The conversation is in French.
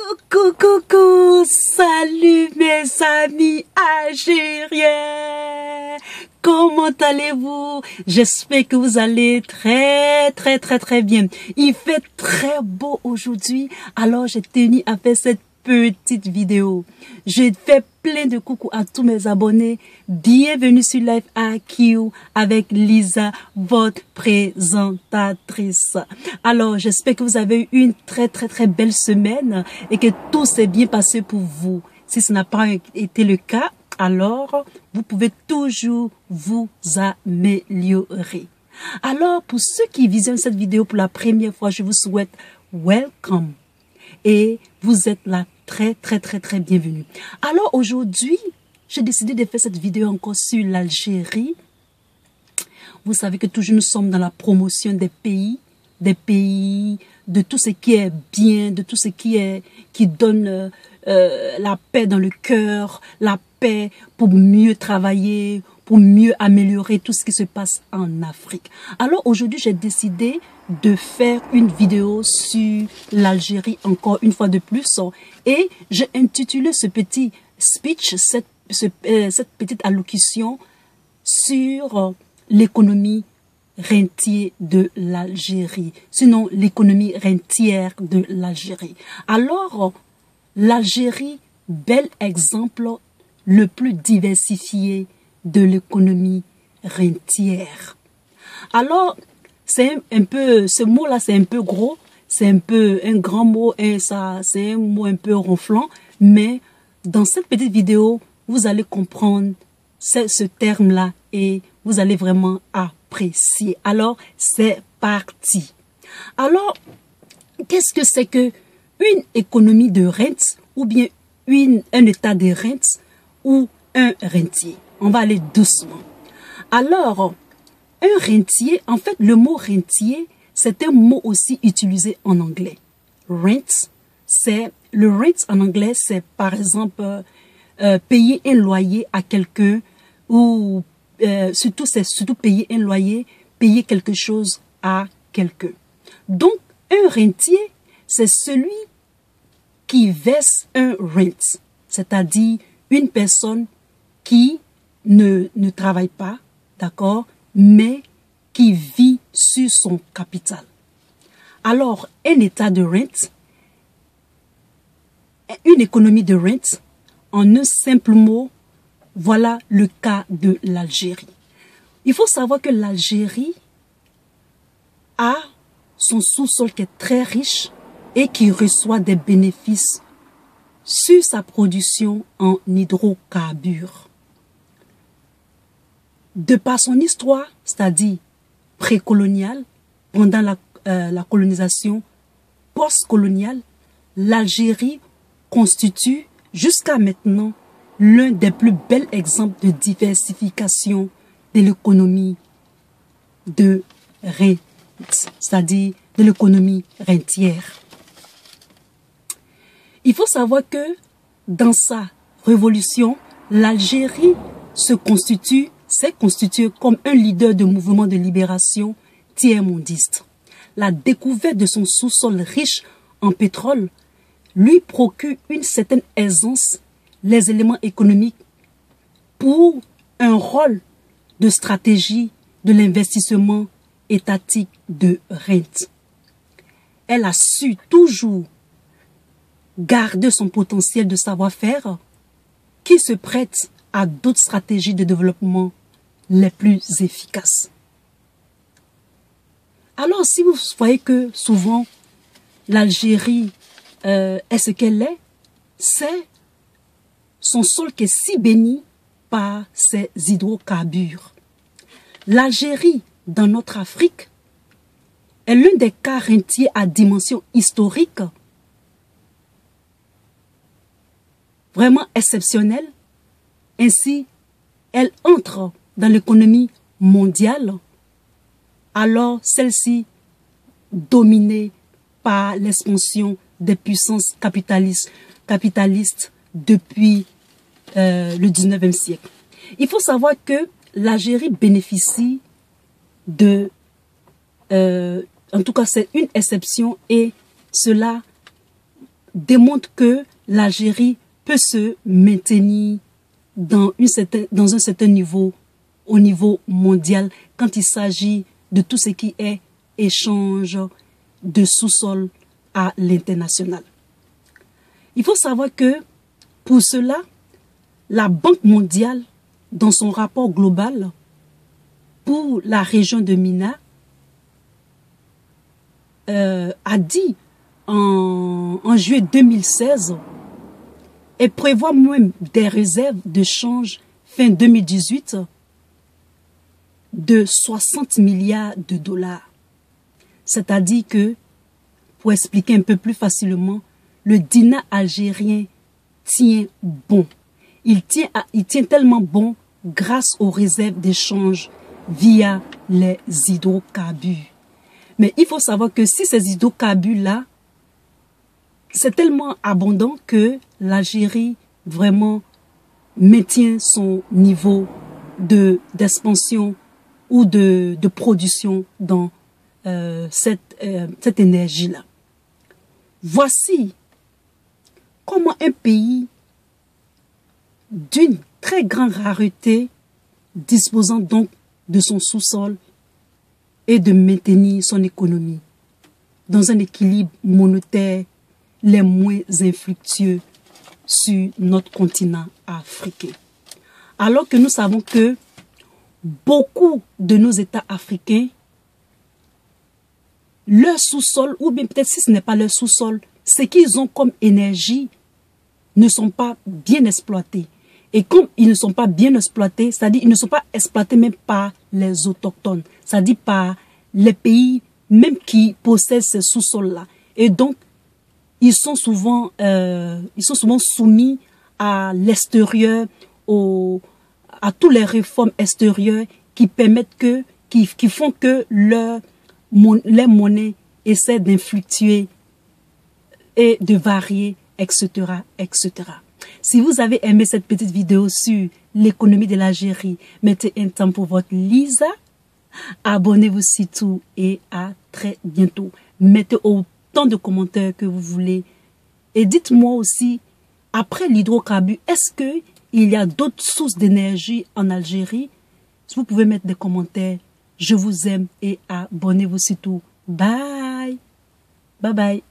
Coucou, coucou, salut mes amis algériens. Comment allez-vous? J'espère que vous allez très bien. Il fait très beau aujourd'hui, alors j'ai tenu à faire cette petite vidéo. Je fais plein de coucou à tous mes abonnés. Bienvenue sur Life IQ avec Lisa, votre présentatrice. Alors, j'espère que vous avez eu une très belle semaine et que tout s'est bien passé pour vous. Si ce n'a pas été le cas, alors vous pouvez toujours vous améliorer. Alors, pour ceux qui visionnent cette vidéo pour la première fois, je vous souhaite welcome. Et vous êtes là très bienvenue. Alors aujourd'hui, j'ai décidé de faire cette vidéo encore sur l'Algérie. Vous savez que toujours nous sommes dans la promotion des pays, de tout ce qui est bien, de tout ce qui donne la paix dans le cœur, la paix pour mieux travailler, pour mieux améliorer tout ce qui se passe en Afrique. Alors aujourd'hui, j'ai décidé de faire une vidéo sur l'Algérie encore une fois de plus et j'ai intitulé ce petit speech, cette petite allocution sur l'économie rentière de l'Algérie, sinon l'économie rentière de l'Algérie. Alors, l'Algérie, bel exemple le plus diversifié de l'économie rentière. Alors, c'est un peu, ce mot-là, c'est un peu gros, c'est un peu un grand mot et ça, c'est un mot un peu ronflant, mais dans cette petite vidéo, vous allez comprendre ce terme-là et vous allez vraiment apprécier. Alors, c'est parti. Alors, qu'est-ce que c'est que une économie de rente ou bien un état de rente ou un rentier? On va aller doucement. Alors, un rentier, en fait, le mot rentier, c'est un mot aussi utilisé en anglais. Rent, le rent en anglais, c'est par exemple payer un loyer à quelqu'un ou surtout payer un loyer, payer quelque chose à quelqu'un. Donc, un rentier, c'est celui qui verse un rent, c'est-à-dire une personne qui ne travaille pas, d'accord, mais qui vit sur son capital. Alors, un état de rente, une économie de rente, en un simple mot, voilà le cas de l'Algérie. Il faut savoir que l'Algérie a son sous-sol qui est très riche et qui reçoit des bénéfices sur sa production en hydrocarbures. De par son histoire, c'est-à-dire précoloniale, pendant la colonisation, post-coloniale, l'Algérie constitue jusqu'à maintenant l'un des plus bels exemples de diversification de l'économie de rente, c'est-à-dire de l'économie rentière. Il faut savoir que dans sa révolution, l'Algérie s'est constituée comme un leader de mouvement de libération tiers-mondiste. La découverte de son sous-sol riche en pétrole lui procure une certaine aisance, les éléments économiques pour un rôle de stratégie de l'investissement étatique de rente. Elle a su toujours garder son potentiel de savoir-faire qui se prête à d'autres stratégies de développement les plus efficaces. Alors, si vous voyez que souvent l'Algérie est ce qu'elle est, c'est son sol qui est si béni par ses hydrocarbures. L'Algérie, dans notre Afrique, est l'un des cas rentiers à dimension historique vraiment exceptionnelle. Ainsi, elle entre dans l'économie mondiale, alors celle-ci dominée par l'expansion des puissances capitalistes depuis le 19e siècle. Il faut savoir que l'Algérie bénéficie de, en tout cas c'est une exception et cela démontre que l'Algérie peut se maintenir dans un certain niveau, au niveau mondial, quand il s'agit de tout ce qui est échange de sous-sol à l'international. Il faut savoir que pour cela, la Banque mondiale, dans son rapport global pour la région de Mina, a dit en juillet 2016 et prévoit même des réserves de change fin 2018 de 60 milliards de dollars. C'est-à-dire que, pour expliquer un peu plus facilement, le dinar algérien tient bon. Il tient tellement bon grâce aux réserves d'échange via les hydrocarbures. Mais il faut savoir que si ces hydrocarbures-là, c'est tellement abondant que l'Algérie vraiment maintient son niveau d'expansion ou de production dans cette énergie-là. Voici comment un pays d'une très grande rareté, disposant donc de son sous-sol et de maintenir son économie dans un équilibre monétaire les moins infructueux sur notre continent africain. Alors que nous savons que beaucoup de nos États africains, leur sous-sol, ou bien peut-être si ce n'est pas leur sous-sol, ce qu'ils ont comme énergie ne sont pas bien exploités. Et comme ils ne sont pas bien exploités, c'est-à-dire ils ne sont pas exploités même par les autochtones, c'est-à-dire par les pays même qui possèdent ces sous-sols-là. Et donc, ils sont souvent soumis à l'extérieur, à toutes les réformes extérieures qui permettent qui font que les monnaies essaient d'influctuer et de varier, etc., etc. Si vous avez aimé cette petite vidéo sur l'économie de l'Algérie, mettez un temps pour votre Lisa. Abonnez-vous surtout et à très bientôt. Mettez autant de commentaires que vous voulez. Et dites-moi aussi, après l'hydrocarbure, est-ce qu'il y a d'autres sources d'énergie en Algérie? Si vous pouvez mettre des commentaires, je vous aime et abonnez-vous surtout. Bye. Bye bye.